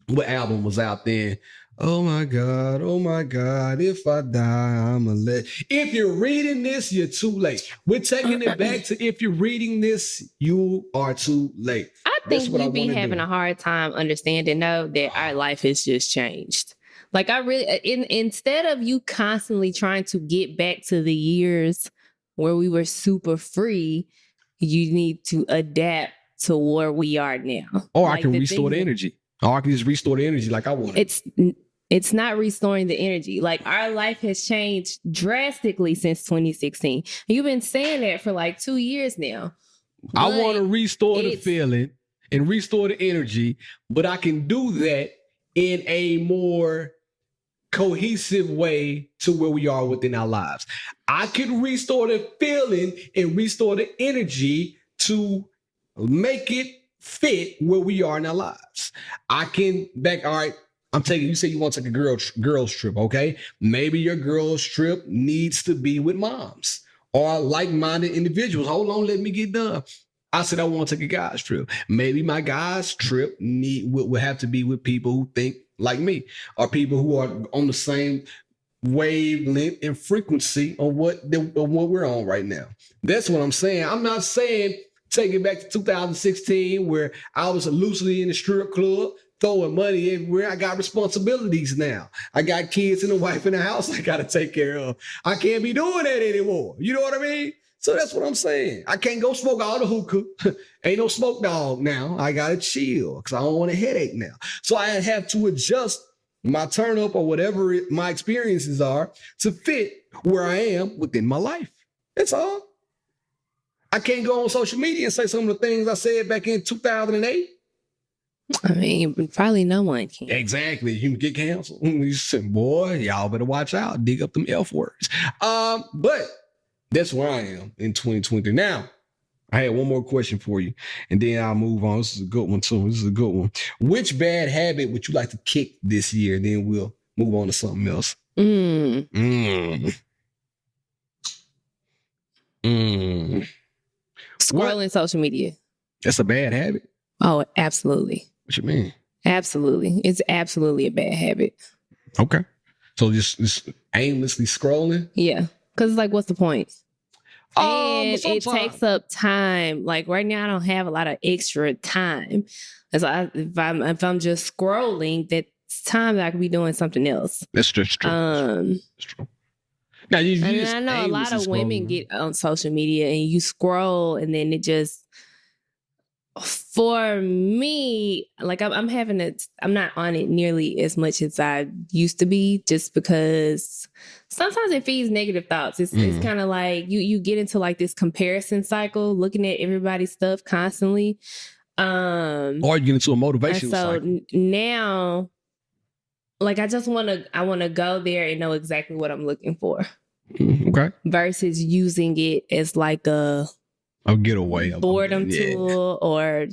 What album was out then? Oh my God, if I die, I'm a let. If you're reading this, you're too late. We're taking it back to if you're reading this, you are too late. I think you be having a hard time understanding, though, that our life has just changed. Like, I really, instead of you constantly trying to get back to the years where we were super free, you need to adapt to where we are now. Or like, I can restore the energy. Or I can just restore the energy like I want. It's not restoring the energy. Like, our life has changed drastically since 2016. You've been saying that for like 2 years now. I want to restore the feeling and restore the energy, but I can do that in a more cohesive way to where we are within our lives. I can restore the feeling and restore the energy to make it fit where we are in our lives. I can all right, you say you want to take a girl's trip, okay? Maybe your girl's trip needs to be with moms or like-minded individuals. Hold on, let me get done. I said I want to take a guy's trip. Maybe my guy's trip will have to be with people who think like me, or people who are on the same wavelength and frequency of what we're on right now. That's what I'm saying. I'm not saying take it back to 2016 where I was loosely in the strip club, throwing money everywhere. I got responsibilities now. I got kids and a wife in the house I got to take care of. I can't be doing that anymore. You know what I mean? So that's what I'm saying. I can't go smoke all the hookah. Ain't no smoke dog now. I got to chill because I don't want a headache now. So I have to adjust my turn up or whatever my experiences are to fit where I am within my life. That's all. I can't go on social media and say some of the things I said back in 2008. I mean, probably no one can. Exactly. You can get canceled. You said, boy, y'all better watch out. Dig up them F words. But that's where I am in 2020. Now, I had one more question for you, and then I'll move on. This is a good one, too. This is a good one. Which bad habit would you like to kick this year? Then we'll move on to something else. Scrolling social media. That's a bad habit? Oh, absolutely. What you mean? Absolutely. It's absolutely a bad habit. Okay. So just aimlessly scrolling? Yeah. Because, like, what's the point? And it takes up time. Like, right now, I don't have a lot of extra time. So if I'm just scrolling, that's time that I could be doing something else. That's just true. That's true. Now, I know a lot of women get on social media and you scroll and then it just, for me, like I'm not on it nearly as much as I used to be, just because sometimes it feeds negative thoughts. It's kind of like you get into like this comparison cycle, looking at everybody's stuff constantly. Or you get into a motivation cycle. So now, like, I want to go there and know exactly what I'm looking for. Okay. Versus using it as like a getaway, boredom tool, or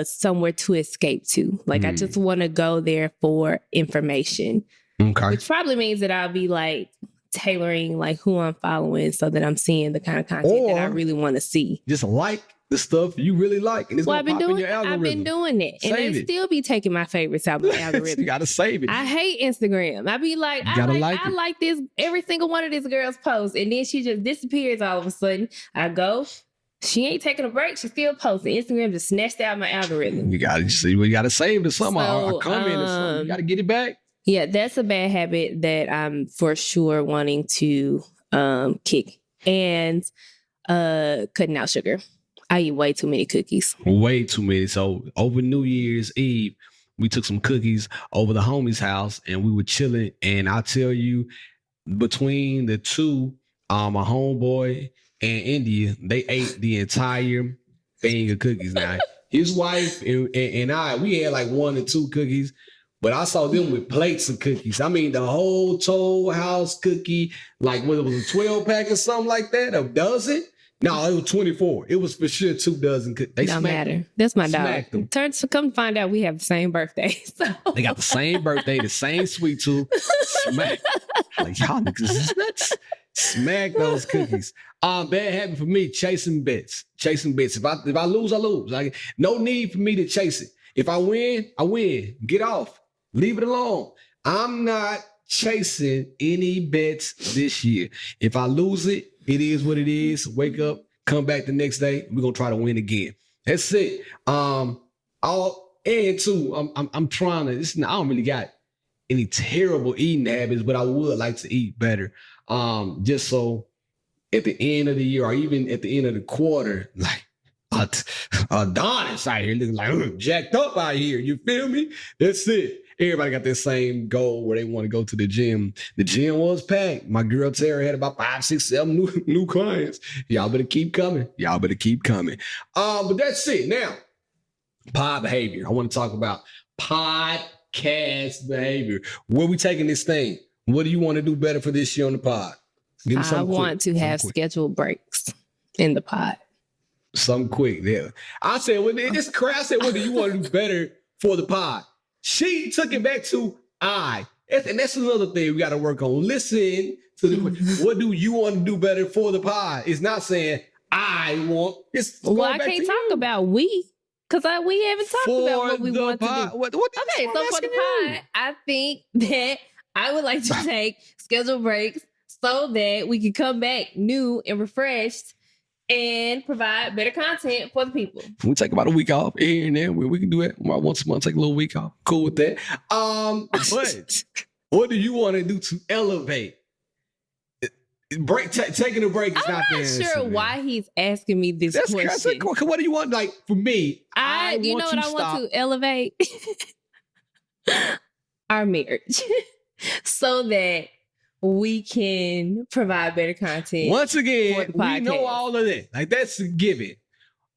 somewhere to escape to. Like, I just want to go there for information. Okay. Which probably means that I'll be like tailoring like who I'm following so that I'm seeing the kind of content that I really want to see. Just like the stuff you really like, and it's Well, gonna pop in your algorithm. I've been doing it, and Save they it. still be taking my favorites out my algorithm. You gotta save it. I hate Instagram. I be like, You gotta like I it. like this every single one of these girls' posts, and then she just disappears all of a sudden. I go, she ain't taking a break. She still posting. Instagram just snatched out my algorithm. You gotta see. We gotta save it somehow. So, or comment or something. You gotta get it back. Yeah, that's a bad habit that I'm for sure wanting to kick. And cutting out sugar. I eat way too many cookies. Way too many. So over New Year's Eve, we took some cookies over the homie's house and we were chilling. And I tell you, between the two, my homeboy and India, they ate the entire thing of cookies. Now, his wife and I, we had like 1 or 2 cookies, but I saw them with plates of cookies. I mean, the whole Toll House cookie, like what it was, a 12-pack or something like that, a dozen. No, it was 24. It was for sure 2 dozen. They Don't smacked matter. them. That's my Smacked them. dog. Turns to come find out we have the same birthday. So They got the same birthday, the same sweet tooth. Smack. Like, y'all niggas is nuts. Smack those cookies. Bad habit for me, chasing bets. Chasing bets. If I lose, I lose. Like, no need for me to chase it. If I win, I win. Get off. Leave it alone. I'm not chasing any bets this year. If I lose it, it is what it is. Wake up, come back the next day. We're gonna try to win again. That's it. I'm trying to. I don't really got any terrible eating habits, but I would like to eat better. Just so at the end of the year or even at the end of the quarter, like Adonis out here looking like jacked up out here. You feel me? That's it. Everybody got that same goal where they want to go to the gym. The gym was packed. My girl Tara had about 5, 6, 7 new clients. Y'all better keep coming. But that's it. Now, pod behavior. I want to talk about podcast behavior. Where we taking this thing? What do you want to do better for this year on the pod? Give me I something want to have scheduled breaks in the pod. Something quick there. I said, what do you want to do better for the pod? She took it back to I. And that's another thing we got to work on. Listen to the what do you want to do better for the pod? It's not saying I want. Well, I can't talk about we because we haven't talked about what we want to do. Okay, so for the pod, I think that I would like to take scheduled breaks so that we can come back new and refreshed and provide better content for the people. We take about a week off here and there. We can do it once a month, take a little week off. Cool with that. But what do you want to do to elevate? Taking a break is I'm not the not answer, sure man. why he's asking me this question. What do you want? Like for me, I want to elevate our marriage so that we can provide better content. Once again, for the we podcast. know all of that. Like that's a given.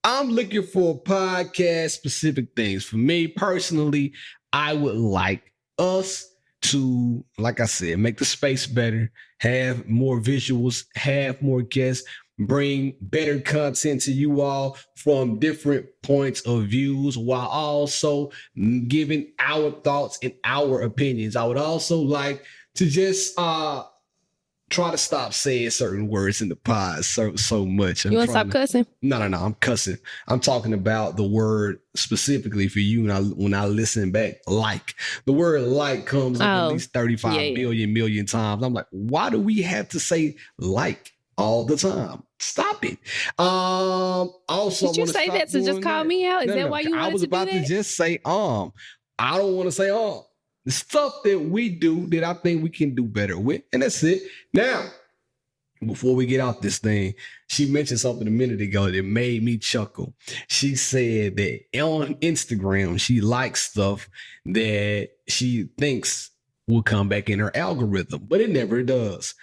I'm looking for podcast specific things. For me personally, I would like us to, like I said, make the space better, have more visuals, have more guests, bring better content to you all from different points of views while also giving our thoughts and our opinions. I would also like to just try to stop saying certain words in the pod so much. You want to stop cussing? No, I'm cussing. I'm talking about the word specifically for you when I listen back. Like. The word like comes up at least 35 million times. I'm like, why do we have to say like all the time? Stop it. Also, did you say that to just call me out? Is that why you wanted to do that? I was about to just say I don't want to say The stuff that we do that I think we can do better with. And that's it. Now, before we get out this thing, she mentioned something a minute ago that made me chuckle. She said that on Instagram, she likes stuff that she thinks will come back in her algorithm, but it never does.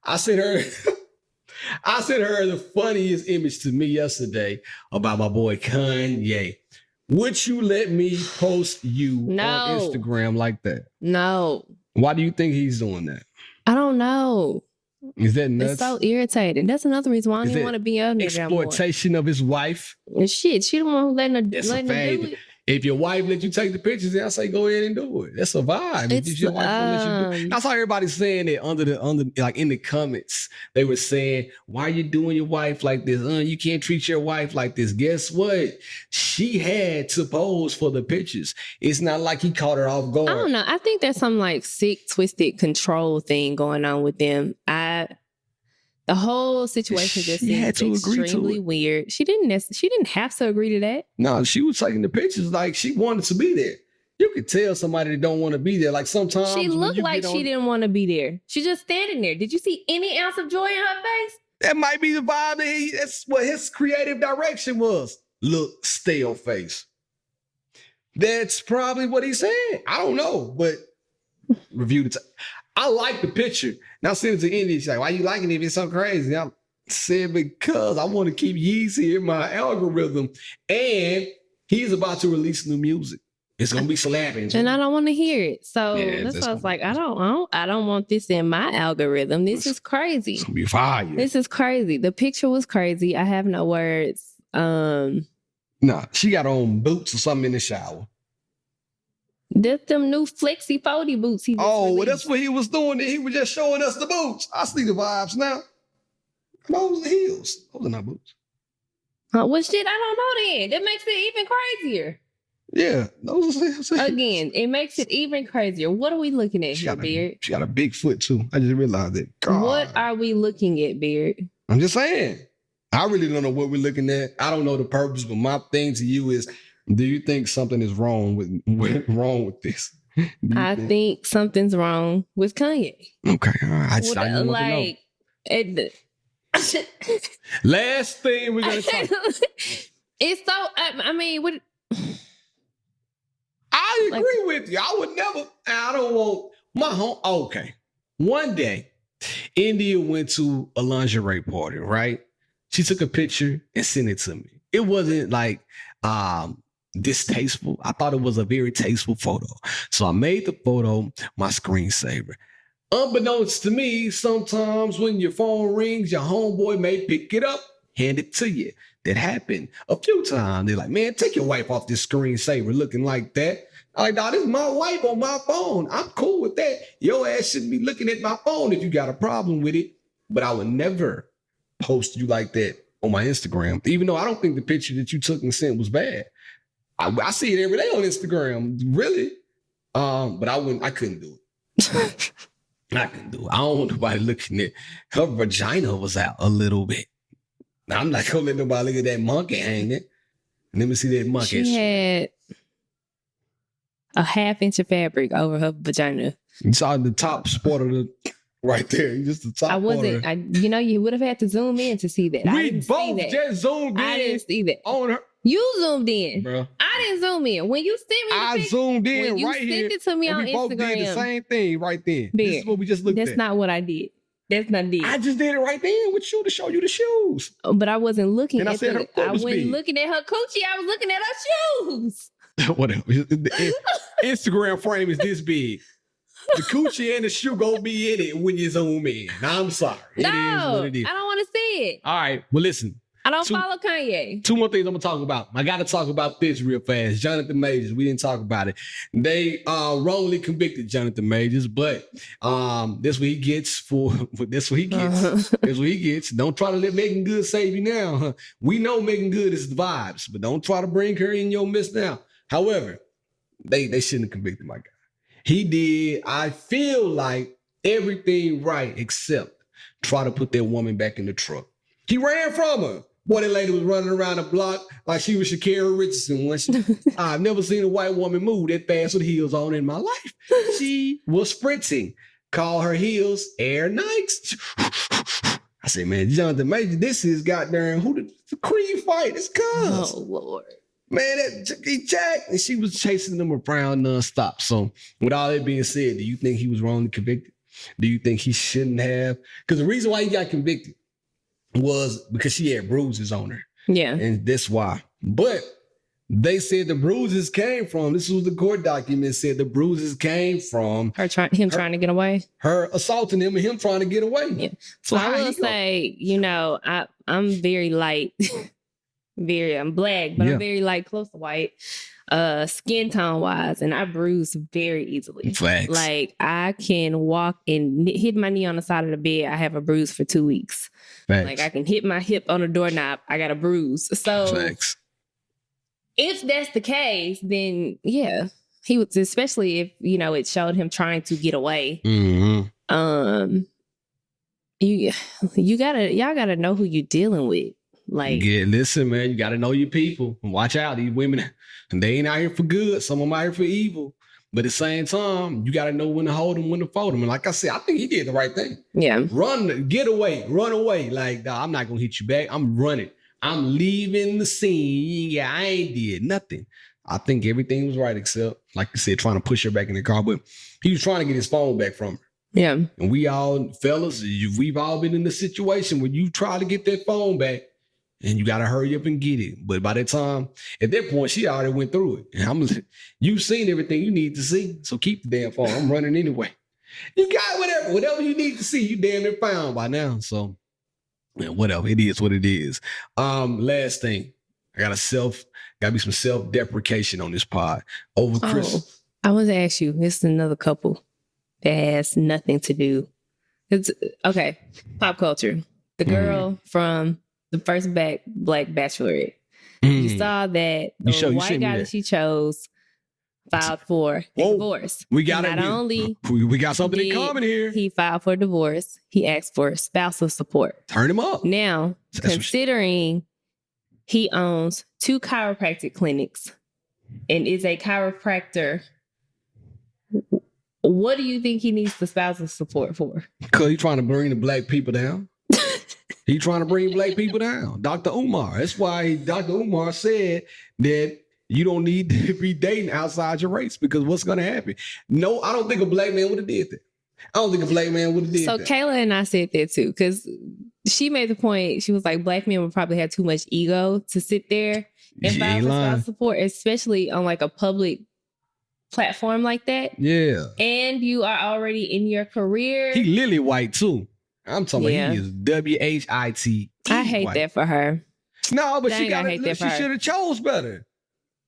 I sent her the funniest image to me yesterday about my boy Kanye. Would you let me post you on Instagram like that? No. Why do you think he's doing that? I don't know. Is that nuts? It's so irritating. That's another reason why I didn't want to be on there. Exploitation of his wife? And shit, she the one who letting her do it. If your wife let you take the pictures, then I say go ahead and do it. That's a vibe. If your wife won't let you do. That's how everybody's saying it under like in the comments. They were saying, "Why are you doing your wife like this? You can't treat your wife like this." Guess what? She had to pose for the pictures. It's not like he caught her off guard. I don't know. I think there's some like sick, twisted control thing going on with them. The whole situation just seems extremely weird. She didn't have to agree to that. No, she was taking the pictures like she wanted to be there. You could tell somebody that don't want to be there. Like sometimes she looked like she didn't want to be there. She's just standing there. Did you see any ounce of joy in her face? That might be the vibe. That's what his creative direction was. Look, stale face. That's probably what he said. I don't know, but review the I like the picture. Now send it to Indy. She's like, why you liking it? It's so crazy. I said, because I want to keep Yeezy in my algorithm. And he's about to release new music. It's gonna be slapping. And I don't want to hear it. So that's why I was like, I don't want this in my algorithm. This is crazy. It's gonna be fire. This is crazy. The picture was crazy. I have no words. Nah, she got on boots or something in the shower. That's them new flexi 40 boots. Well, that's what he was doing. He was just showing us the boots. I see the vibes now. Those are the heels. Those are not boots. Well, shit, I don't know then. That makes it even crazier. Yeah, those are heels. Again, it makes it even crazier. What are we looking at here, Beard? She got a big foot, too. I just realized it. God. What are we looking at, Beard? I'm just saying. I really don't know what we're looking at. I don't know the purpose, but my thing to you is, do you think something is wrong with this? I think something's wrong with Kanye. Okay, all right. I just want to know. Last thing we're gonna talk. It's so. I mean, what? I agree with you. I would never. I don't want my home. Okay, one day, India went to a lingerie party. Right? She took a picture and sent it to me. It wasn't like distasteful. I thought it was a very tasteful photo. So I made the photo my screensaver. Unbeknownst to me, sometimes when your phone rings, your homeboy may pick it up, hand it to you. That happened a few times. They're like, man, take your wife off this screensaver looking like that. I'm like, nah, this is my wife on my phone. I'm cool with that. Your ass shouldn't be looking at my phone if you got a problem with it. But I would never post you like that on my Instagram, even though I don't think the picture that you took and sent was bad. I see it every day on Instagram, really. But I couldn't do it. I couldn't do it. I don't want nobody looking at her vagina was out a little bit. Now, I'm not gonna let nobody look at that monkey hanging. Let me see that monkey. She had a ½ inch of fabric over her vagina. You saw the top spot of the right there. Just the top. I wasn't. You would have had to zoom in to see that. We both just zoomed in. I didn't see that On her. You zoomed in, bro. I didn't zoom in. When you sent me, I zoomed in right here. You sent it to me on we Instagram. Both did the same thing right then. This is what we just looked at. That's not what I did. That's not it. I just did it right then with you to show you the shoes. But I wasn't looking and at I wasn't looking at her coochie. I was looking at her shoes. Whatever. The Instagram frame is this big. The coochie and the shoe gonna be in it when you zoom in. I'm sorry. No, it is what it is. I don't want to see it. All right. Well, listen. I don't follow Kanye. 2 more things I'm gonna talk about. I gotta talk about this real fast. Jonathan Majors. We didn't talk about it. They wrongly convicted Jonathan Majors, but that's what he gets for that's what he gets. That's what he gets. Don't try to let Megan Good save you now. We know Megan Good is the vibes, but don't try to bring her in your midst now. However, they shouldn't have convicted my guy. He did, I feel like, everything right except try to put that woman back in the truck. He ran from her. Boy, that lady was running around the block like she was Shakira Richardson. I've never seen a white woman move that fast with heels on in my life. She was sprinting. Call her heels Air Nikes. I said, man, Jonathan Major, this is goddamn who the Creed fight is cuz. Oh, Lord. Man, he jacked, and she was chasing them around nonstop. So, with all that being said, do you think he was wrongly convicted? Do you think he shouldn't have? Because the reason why he got convicted was because she had bruises on her. Yeah. And that's why. But they said the bruises came from, this was the court document said the bruises came from him trying to get away. Her assaulting him and him trying to get away. Yeah. So I will say, I'm very light. I'm black, but I'm very light, close to white. skin tone wise, and I bruise very easily. Facts. Like I can walk and hit my knee on the side of the bed. I have a bruise for 2 weeks. Facts. Like I can hit my hip on a doorknob. I got a bruise. So Facts. if that's the case, then yeah, he was, especially if, you know, it showed him trying to get away. Mm-hmm. Y'all gotta know who you're dealing with. Like, Yeah, listen, man, you got to know your people. Watch out. These women, they ain't out here for good. Some of them out here for evil. But at the same time, you got to know when to hold them, when to fold them. And like I said, I think he did the right thing. yeah. Get away, run away. Like, nah, I'm not going to hit you back. I'm running. I'm leaving the scene. Yeah, I ain't did nothing. I think everything was right, except, like you said, trying to push her back in the car. But he was trying to get his phone back from her. Yeah. And we all, fellas, we've all been in the situation where you try to get that phone back and you got to hurry up and get it. But by that time, at that point, she already went through it. And you've seen everything you need to see. So keep the damn phone. I'm running anyway. You got whatever you need to see, you damn near found by now. So yeah, whatever. It is what it is. Last thing, I got to be some self-deprecation on this pod. Over Chris. I want to ask you, this is another couple that has nothing to do. It's okay. Pop culture. The girl from the first Black Bachelorette. You saw that the white guy that she chose filed for a divorce. We got we got something in common here. He filed for divorce. He asked for spousal support. Turn him up. Now, considering he owns 2 chiropractic clinics and is a chiropractor, what do you think he needs the spousal support for? Because he's trying to bring the black people down. He's trying to bring black people down. Dr. Umar. That's why Dr. Umar said that you don't need to be dating outside your race, because what's going to happen? No, I don't think a black man would have did that. I don't think a black man would have did that. So Kayla and I said that too, because she made the point. She was like, black men would probably have too much ego to sit there and file for spousal support, especially on like a public platform like that. Yeah. And you are already in your career. He lily white too. I'm talking about he is WHIT. I hate that for her. No, but she should have chose better.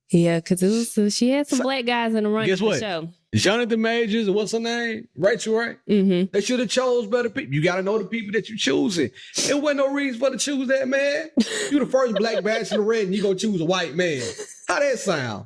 Yeah, because she had some black guys in the run. Guess what? The show. Jonathan Majors and what's her name? Rachel, right? Mm-hmm. They should have chose better people. You got to know the people that you're choosing. There wasn't no reason for to choose that man. You the first black bachelorette and you gonna choose a white man. How that sound?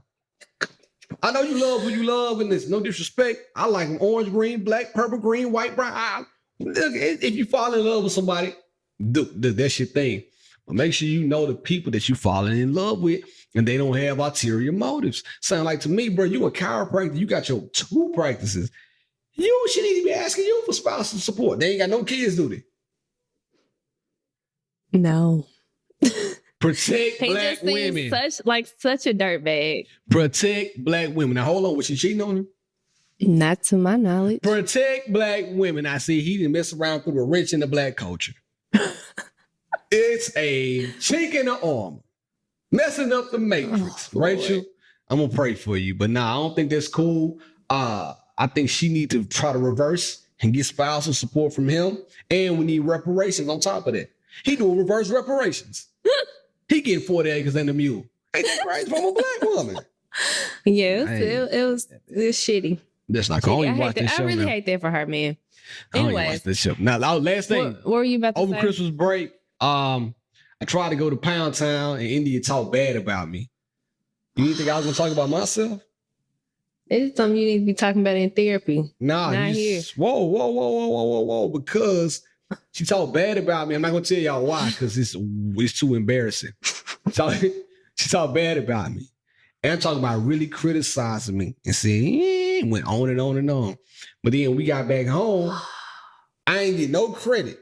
I know you love who you love, and this no disrespect. I like them orange, green, black, purple, green, white, brown. Look, if you fall in love with somebody, that's your thing. But make sure you know the people that you falling in love with, and they don't have ulterior motives. Sound like to me, bro, you a chiropractor, you got your 2 practices. You should need to be asking you for spousal support. They ain't got no kids, do they? No. Protect black women. Such a dirtbag. Protect black women. Now hold on, was she cheating on him? Not to my knowledge. Protect black women. I see he didn't mess around through the wrench in the black culture. It's a chink in the armor. Messing up the matrix. Rachel, I'm going to pray for you. But nah, I don't think that's cool. I think she need to try to reverse and get spousal support from him. And we need reparations on top of that. He doing reverse reparations. He getting 40 acres and a mule. Ain't that crazy from a black woman? Yeah, it was shitty. That's not cool. I really hate that for her, man. Anyway, this show. Now, last thing. What were you about to say? Over Christmas break, I tried to go to Pound Town and India talked bad about me. You didn't think I was going to talk about myself? It's something you need to be talking about in therapy. Nah, not here. Whoa. Because she talked bad about me. I'm not going to tell y'all why, because it's too embarrassing. So she talked bad about me. And I'm talking about really criticizing me and saying, went on and on and on. But then we got back home, I ain't get no credit.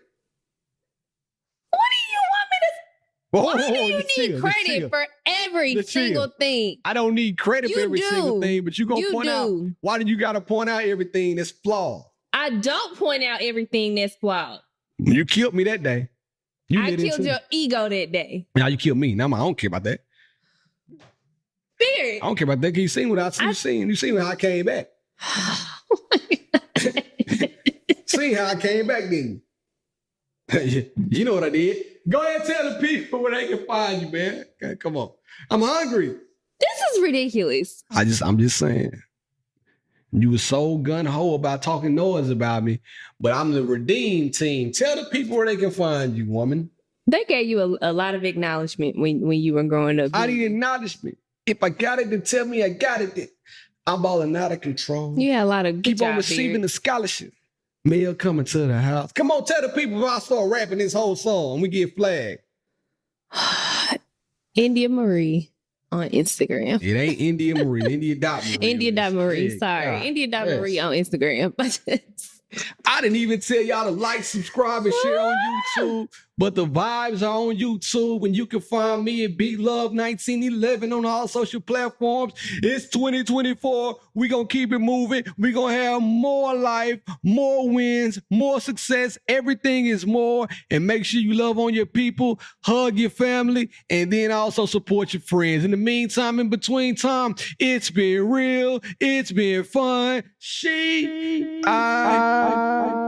Why do you need credit for every single thing? I don't need credit for every single thing, but you gonna point out, why do you gotta point out everything that's flawed? I don't point out everything that's flawed. You killed me that day. I killed your ego that day. Now you killed me. Now I don't care about that. Period. I don't care about that. Cause you seen what you seen how I came back. Seen how I came back, didn't you? You know what I did. Go ahead and tell the people where they can find you, man. Okay, come on. I'm hungry. This is ridiculous. I'm just saying. You were so gun-ho about talking noise about me, but I'm the redeem team. Tell the people where they can find you, woman. They gave you a lot of acknowledgement when you were growing up. I didn't acknowledge me. If I got it, then tell me I got it. I'm balling out of control. You had a lot of good Keep on job, receiving Beard. the scholarship. Mail coming to the house. Come on, tell the people if I start rapping this whole song and we get flagged. India Marie on Instagram. It ain't India Marie. India.Marie. India.Marie. Sorry. India.Marie on Instagram. I didn't even tell y'all to like, subscribe, and share on YouTube. But the vibes are on YouTube, and you can find me at Big Love 1911 on all social platforms. It's 2024. We're going to keep it moving. We're going to have more life, more wins, more success. Everything is more. And make sure you love on your people, hug your family, and then also support your friends. In the meantime, in between time, it's been real. It's been fun. I